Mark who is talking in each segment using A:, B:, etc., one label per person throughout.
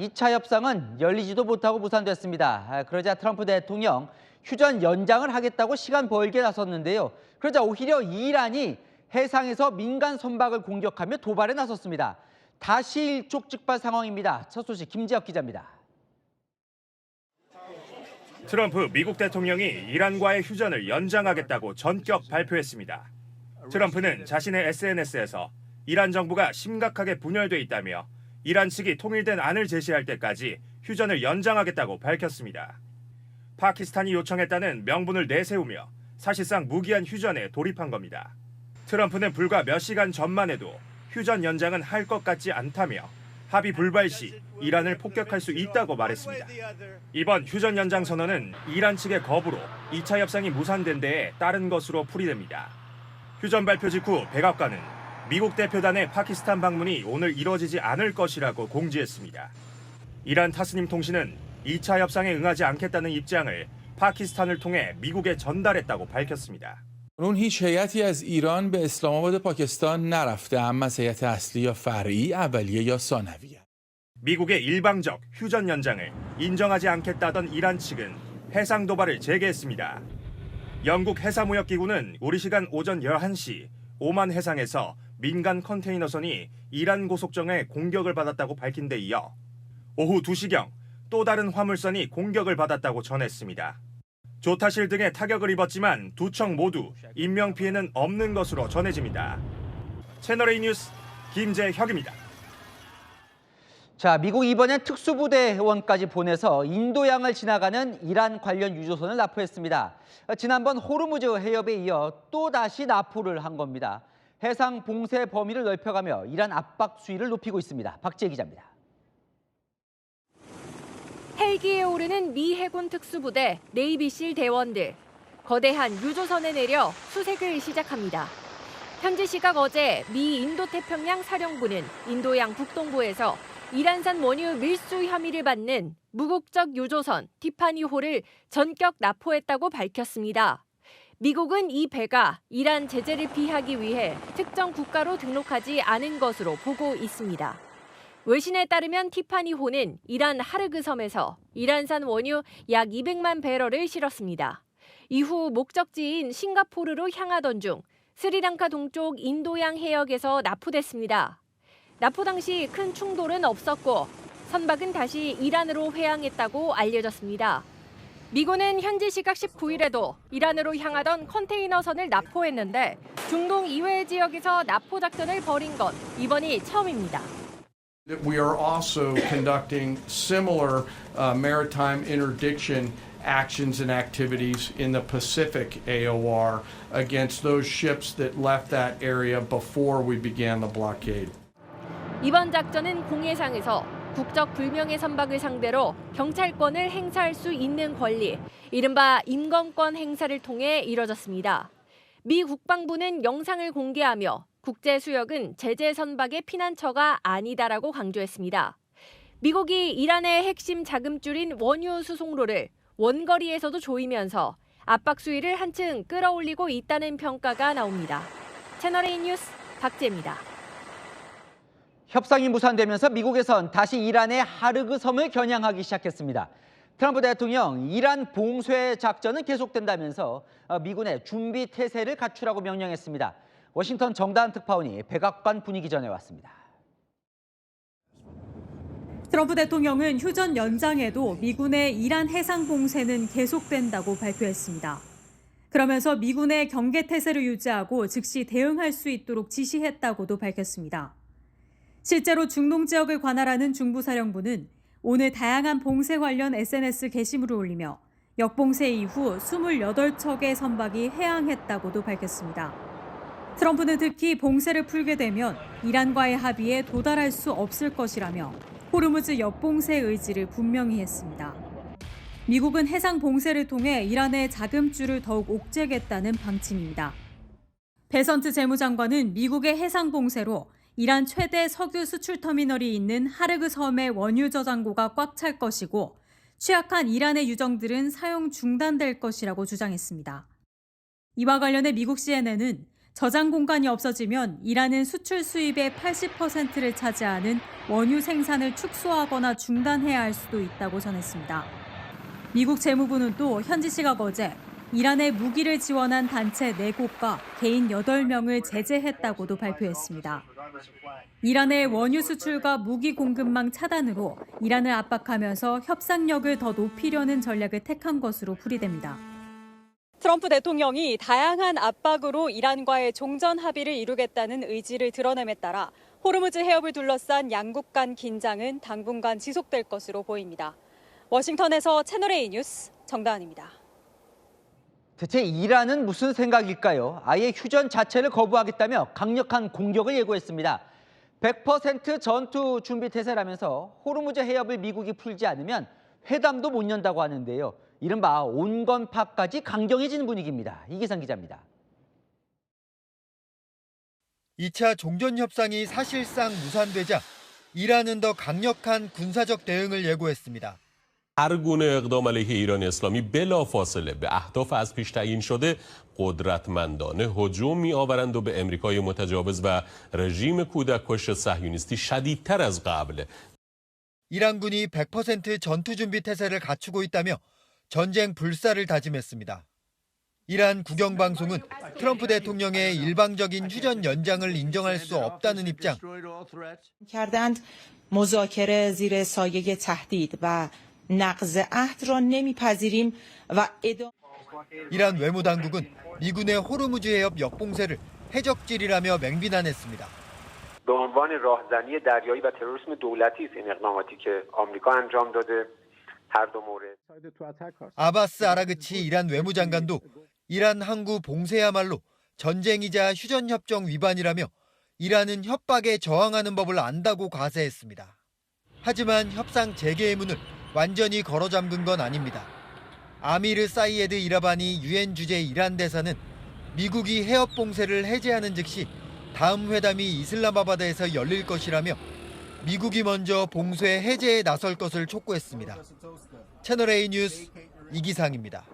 A: 2차 협상은 열리지도 못하고 무산됐습니다. 그러자 트럼프 대통령 휴전 연장을 하겠다고 시간 벌기에 나섰는데요. 그러자 오히려 이란이 해상에서 민간 선박을 공격하며 도발에 나섰습니다. 다시 일촉즉발 상황입니다. 첫 소식 김지혁 기자입니다.
B: 트럼프 미국 대통령이 이란과의 휴전을 연장하겠다고 전격 발표했습니다. 트럼프는 자신의 SNS에서 이란 정부가 심각하게 분열돼 있다며 이란 측이 통일된 안을 제시할 때까지 휴전을 연장하겠다고 밝혔습니다. 파키스탄이 요청했다는 명분을 내세우며 사실상 무기한 휴전에 돌입한 겁니다. 트럼프는 불과 몇 시간 전만 해도 휴전 연장은 할 것 같지 않다며 합의 불발 시 이란을 폭격할 수 있다고 말했습니다. 이번 휴전 연장 선언은 이란 측의 거부로 2차 협상이 무산된 데에 따른 것으로 풀이됩니다. 휴전 발표 직후 백악관은 미국 대표단의 파키스탄 방문이 오늘 이뤄지지 않을 것이라고 공지했습니다. 이란 타스님 통신은 2차 협상에 응하지 않겠다는 입장을 파키스탄을 통해 미국에 전달했다고 밝혔습니다.
C: اون هیچ هیئتی از ایران به اسلام آباد پاکستان نرفته اما از هیئت اصلی یا فرعی اولیه یا ثانویه.
B: 미국의 일방적 휴전 연장을 인정하지 않겠다던 이란 측은 해상 도발을 재개했습니다. 영국 해사무역기구는 우리 시간 오전 11시 오만 해상에서 민간 컨테이너선이 이란 고속정에 공격을 받았다고 밝힌 데 이어 오후 2시경 또 다른 화물선이 공격을 받았다고 전했습니다. 조타실 등의 타격을 입었지만 두 척 모두 인명피해는 없는 것으로 전해집니다. 채널A 뉴스 김재혁입니다.
A: 자, 미국 이번엔 특수부대원까지 보내서 인도양을 지나가는 이란 관련 유조선을 납포했습니다. 지난번 호르무즈 해협에 이어 또다시 납포를 한 겁니다. 해상 봉쇄 범위를 넓혀가며 이란 압박 수위를 높이고 있습니다. 박지혜 기자입니다.
D: 헬기에 오르는 미 해군 특수부대 네이비실 대원들. 거대한 유조선에 내려 수색을 시작합니다. 현지 시각 어제 미 인도태평양 사령부는 인도양 북동부에서 이란산 원유 밀수 혐의를 받는 무국적 유조선 티파니호를 전격 납포했다고 밝혔습니다. 미국은 이 배가 이란 제재를 피하기 위해 특정 국가로 등록하지 않은 것으로 보고 있습니다. 외신에 따르면 티파니호는 이란 하르그 섬에서 이란산 원유 약 200만 배럴을 실었습니다. 이후 목적지인 싱가포르로 향하던 중 스리랑카 동쪽 인도양 해역에서 납포됐습니다. 납포 당시 큰 충돌은 없었고 선박은 다시 이란으로 회항했다고 알려졌습니다. 미군은 현지 시각 19일에도 이란으로 향하던 컨테이너선을 납포했는데 중동 이외의 지역에서 납포 작전을 벌인 건 이번이 처음입니다.
E: We are also conducting similar maritime interdiction actions and activities in the Pacific AOR against those ships that left that area before we began the blockade.
D: 이번 작전은 공해상에서 국적 불명의 선박을 상대로 경찰권을 행사할 수 있는 권리, 이른바 임건권 행사를 통해 이뤄졌습니다. 미 국방부는 영상을 공개하며 국제 수역은 제재 선박의 피난처가 아니다라고 강조했습니다. 미국이 이란의 핵심 자금줄인 원유 수송로를 원거리에서도 조이면서 압박 수위를 한층 끌어올리고 있다는 평가가 나옵니다. 채널A 뉴스 박재입니다.
A: 협상이 무산되면서 미국에선 다시 이란의 하르그 섬을 겨냥하기 시작했습니다. 트럼프 대통령 이란 봉쇄 작전은 계속된다면서 미군의 준비 태세를 갖추라고 명령했습니다. 워싱턴 정다은 특파원이 백악관 분위기 전해왔습니다.
F: 트럼프 대통령은 휴전 연장에도 미군의 이란 해상 봉쇄는 계속된다고 발표했습니다. 그러면서 미군의 경계 태세를 유지하고 즉시 대응할 수 있도록 지시했다고도 밝혔습니다. 실제로 중동 지역을 관할하는 중부사령부는 오늘 다양한 봉쇄 관련 SNS 게시물을 올리며 역봉쇄 이후 28척의 선박이 해항했다고도 밝혔습니다. 트럼프는 특히 봉쇄를 풀게 되면 이란과의 합의에 도달할 수 없을 것이라며 호르무즈 역봉쇄 의지를 분명히 했습니다. 미국은 해상 봉쇄를 통해 이란의 자금줄을 더욱 옥죄겠다는 방침입니다. 베선트 재무장관은 미국의 해상 봉쇄로 이란 최대 석유 수출 터미널이 있는 하르그 섬의 원유 저장고가 꽉 찰 것이고 취약한 이란의 유정들은 사용 중단될 것이라고 주장했습니다. 이와 관련해 미국 CNN은 저장 공간이 없어지면 이란은 수출 수입의 80%를 차지하는 원유 생산을 축소하거나 중단해야 할 수도 있다고 전했습니다. 미국 재무부는 또 현지 시각 어제 이란에 무기를 지원한 단체 4곳과 개인 8명을 제재했다고도 발표했습니다. 이란의 원유 수출과 무기 공급망 차단으로 이란을 압박하면서 협상력을 더 높이려는 전략을 택한 것으로 풀이됩니다.
G: 트럼프 대통령이 다양한 압박으로 이란과의 종전 합의를 이루겠다는 의지를 드러냄에 따라 호르무즈 해협을 둘러싼 양국 간 긴장은 당분간 지속될 것으로 보입니다. 워싱턴에서 채널A 뉴스 정다은입니다.
A: 대체 이란은 무슨 생각일까요? 아예 휴전 자체를 거부하겠다며 강력한 공격을 예고했습니다. 100% 전투 준비 태세라면서 호르무즈 해협을 미국이 풀지 않으면 회담도 못 연다고 하는데요. 이른바 온건파까지 강경해지는 분위기입니다. 이기상 기자입니다.
H: 2차 종전협상이 사실상 무산되자 이란은 더 강력한 군사적 대응을 예고했습니다.
I: هر گونه اقدام علیه ایران اسلامی بلافاصله به اهداف از پیش تعیین شده قدرتمندانه هجوم می‌آورند و به امریکای متجاوز و رژیم کودککش صهیونیستی شدیدتر از قبل.
H: 이란군이 100% 전투 준비 태세를 갖추고 있다며 전쟁 불사를 다짐했습니다. 이란 국영방송은 트럼프 대통령의 일방적인 휴전 연장을 인정할 수 없다는 입장.
J: کردند مذاکره زیر سایه تهدید و نقض عهد را نمیپذیریم و
H: 이란 외무당국은 미군의 호르무즈 해협 역봉쇄를 해적질이라며 맹비난했습니다.
K: به عنوان راهزنی دریایی و تروریسم دولتی است این اقداماتی که آمریکا انجام داده. هر دو مورد.
H: 아바스 아라그치 이란 외무장관도 이란 항구 봉쇄야말로 전쟁이자 휴전협정 위반이라며 이란은 협박에 저항하는 법을 안다고 과세했습니다. 하지만 협상 재개의 문을 완전히 걸어잠근 건 아닙니다. 아미르 사이에드 이라바니 유엔 주재 이란 대사는 미국이 해협 봉쇄를 해제하는 즉시 다음 회담이 이슬람아바드에서 열릴 것이라며 미국이 먼저 봉쇄 해제에 나설 것을 촉구했습니다. 채널A 뉴스 이기상입니다.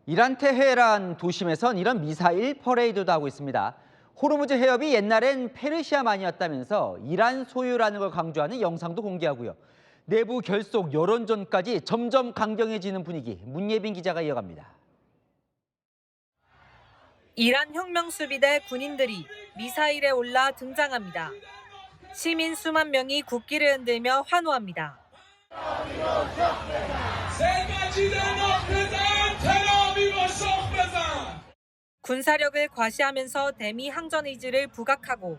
A: 이란 테헤란 도심에선 이런 미사일 퍼레이드도 하고 있습니다. 호르무즈 해협이 옛날엔 페르시아만이었다면서 이란 소유라는 걸 강조하는 영상도 공개하고요. 내부 결속 여론전까지 점점 강경해지는 분위기, 문예빈 기자가 이어갑니다.
L: 이란 혁명수비대 군인들이 미사일에 올라 등장합니다. 시민 수만 명이 국기를 흔들며 환호합니다. 군사력을 과시하면서 대미 항전 의지를 부각하고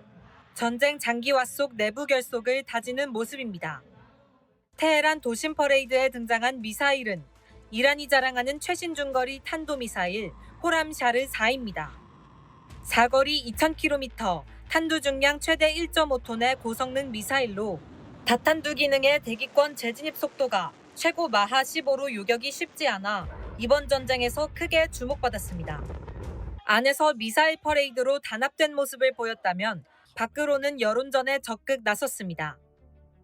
L: 전쟁 장기화 속 내부 결속을 다지는 모습입니다. 테헤란 도심 퍼레이드에 등장한 미사일은 이란이 자랑하는 최신 중거리 탄도미사일 호람샤르 4입니다. 사거리 2000km, 탄두 중량 최대 1.5톤의 고성능 미사일로 다탄두 기능의 대기권 재진입 속도가 최고 마하 15로 요격이 쉽지 않아 이번 전쟁에서 크게 주목받았습니다. 안에서 미사일 퍼레이드로 단합된 모습을 보였다면 밖으로는 여론전에 적극 나섰습니다.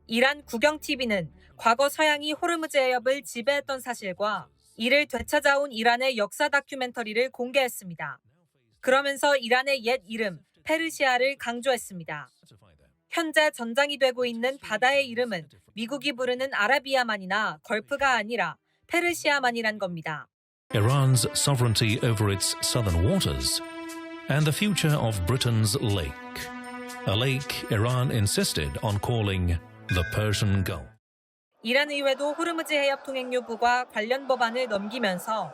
L: 이란 국영TV는 과거 서양이 호르무즈 해협을 지배했던 사실과 이를 되찾아온 이란의 역사 다큐멘터리를 공개했습니다. 그러면서 이란의 옛 이름 페르시아를 강조했습니다. 현재 전장이 되고 있는 바다의 이름은 미국이 부르는 아라비아만이나 걸프가 아니라 페르시아만이란 겁니다.
M: Iran's sovereignty over its southern waters and the future of Britain's lake. A lake Iran insisted on calling the Persian Gulf.
L: 이란 의회도 호르무즈 해협 통행료부가 관련 법안을 넘기면서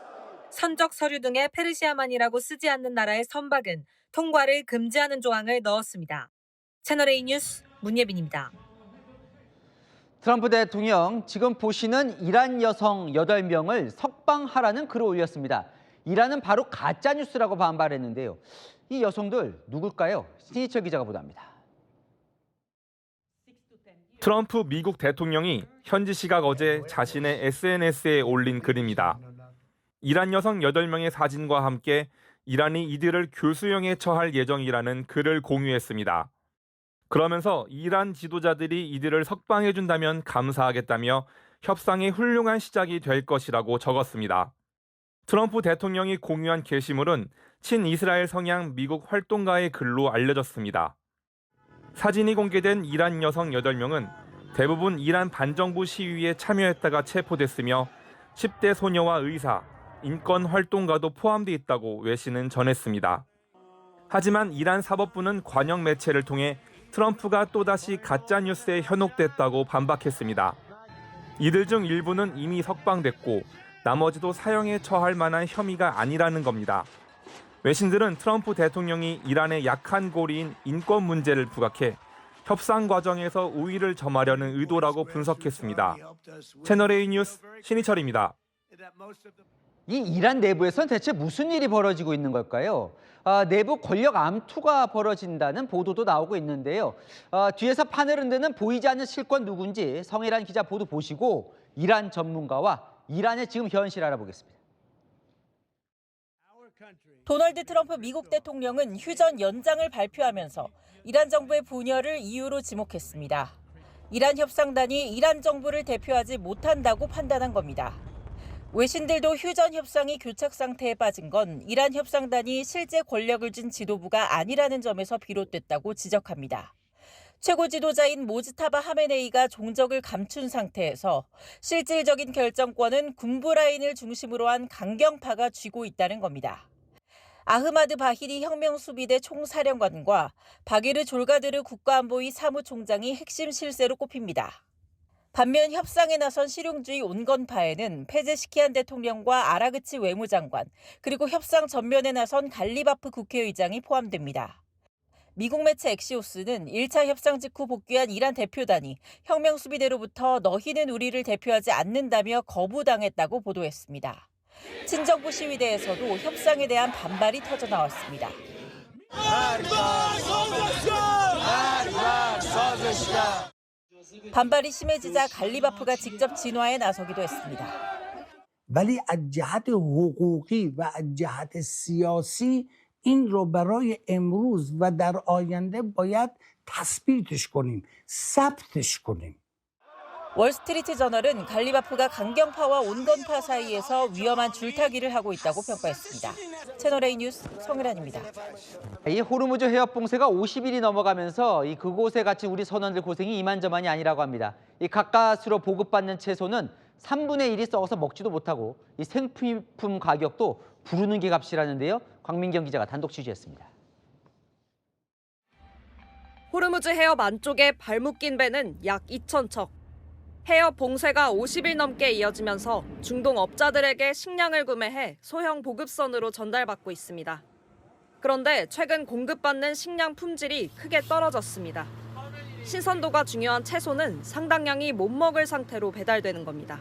L: 선적 서류 등의 페르시아만이라고 쓰지 않는 나라의 선박은 통과를 금지하는 조항을 넣었습니다. 채널A 뉴스 문예빈입니다.
A: 트럼프 대통령 지금 보시는 이란 여성 8명을 석방하라는 글을 올렸습니다. 이란은 바로 가짜뉴스라고 반발했는데요. 이 여성들 누굴까요? 신희철 기자가 보도합니다.
N: 트럼프 미국 대통령이 현지 시각 어제 자신의 SNS에 올린 글입니다. 이란 여성 8명의 사진과 함께 이란이 이들을 교수형에 처할 예정이라는 글을 공유했습니다. 그러면서 이란 지도자들이 이들을 석방해준다면 감사하겠다며 협상의 훌륭한 시작이 될 것이라고 적었습니다. 트럼프 대통령이 공유한 게시물은 친이스라엘 성향 미국 활동가의 글로 알려졌습니다. 사진이 공개된 이란 여성 8명은 대부분 이란 반정부 시위에 참여했다가 체포됐으며 10대 소녀와 의사, 인권 활동가도 포함돼 있다고 외신은 전했습니다. 하지만 이란 사법부는 관영 매체를 통해 트럼프가 또다시 가짜뉴스에 현혹됐다고 반박했습니다. 이들 중 일부는 이미 석방됐고 나머지도 사형에 처할 만한 혐의가 아니라는 겁니다. 외신들은 트럼프 대통령이 이란의 약한 고리인 인권 문제를 부각해 협상 과정에서 우위를 점하려는 의도라고 분석했습니다. 채널A 뉴스 신희철입니다.
A: 이 이란 내부에서는 대체 무슨 일이 벌어지고 있는 걸까요? 내부 권력 암투가 벌어진다는 보도도 나오고 있는데요. 뒤에서 판을 흔드는 보이지 않는 실권 누군지 성일환 기자 보도 보시고 이란 전문가와 이란의 지금 현실 알아보겠습니다.
J: 도널드 트럼프 미국 대통령은 휴전 연장을 발표하면서 이란 정부의 분열을 이유로 지목했습니다. 이란 협상단이 이란 정부를 대표하지 못한다고 판단한 겁니다. 외신들도 휴전 협상이 교착 상태에 빠진 건 이란 협상단이 실제 권력을 쥔 지도부가 아니라는 점에서 비롯됐다고 지적합니다. 최고 지도자인 모즈타바 하메네이가 종적을 감춘 상태에서 실질적인 결정권은 군부 라인을 중심으로 한 강경파가 쥐고 있다는 겁니다. 아흐마드 바히리 혁명수비대 총사령관과 바게르 졸가드르 국가안보위 사무총장이 핵심 실세로 꼽힙니다. 반면 협상에 나선 실용주의 온건파에는 페제시키안 대통령과 아라그치 외무장관, 그리고 협상 전면에 나선 갈리바프 국회의장이 포함됩니다. 미국 매체 엑시오스는 1차 협상 직후 복귀한 이란 대표단이 혁명수비대로부터 너희는 우리를 대표하지 않는다며 거부당했다고 보도했습니다. 친정부 시위대에서도 협상에 대한 반발이 터져 나왔습니다. 반발이 심해지자 갈리바프가 직접 진화에 나서기도 했습니다.
O: ولی از جهت حقوقی و از جهت سیاسی این رو برای امروز و در آینده باید تثبیتش کنیم، ثبتش کنیم.
J: 월스트리트 저널은 갈리바프가 강경파와 온건파 사이에서 위험한 줄타기를 하고 있다고 평가했습니다. 채널A 뉴스 성일환입니다.
A: 이 호르무즈 해협 봉쇄가 50일이 넘어가면서 그곳에 갇힌 우리 선원들 고생이 이만저만이 아니라고 합니다. 이 가까스로 보급받는 채소는 3분의 1이 썩어서 먹지도 못하고 이 생필품 가격도 부르는 게 값이라는데요. 광민경 기자가 단독 취재했습니다.
D: 호르무즈 해협 안쪽에 발목 낀 배는 약 2,000척. 해협 봉쇄가 50일 넘게 이어지면서 중동 업자들에게 식량을 구매해 소형 보급선으로 전달받고 있습니다. 그런데 최근 공급받는 식량 품질이 크게 떨어졌습니다. 신선도가 중요한 채소는 상당량이 못 먹을 상태로 배달되는 겁니다.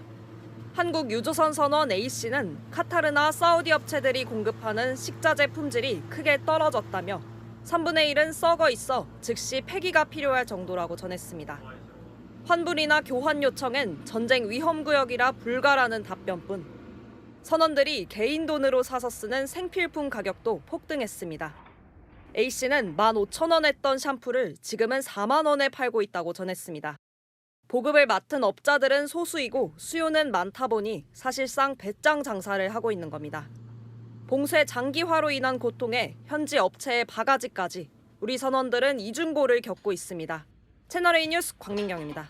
D: 한국 유조선 선원 A씨는 카타르나 사우디 업체들이 공급하는 식자재 품질이 크게 떨어졌다며 3분의 1은 썩어 있어 즉시 폐기가 필요할 정도라고 전했습니다. 환불이나 교환 요청엔 전쟁 위험구역이라 불가라는 답변뿐. 선원들이 개인 돈으로 사서 쓰는 생필품 가격도 폭등했습니다. A씨는 15,000원 했던 샴푸를 지금은 4만 원에 팔고 있다고 전했습니다. 보급을 맡은 업자들은 소수이고 수요는 많다 보니 사실상 배짱 장사를 하고 있는 겁니다. 봉쇄 장기화로 인한 고통에 현지 업체의 바가지까지 우리 선원들은 이중고를 겪고 있습니다. 채널A 뉴스 광민경입니다.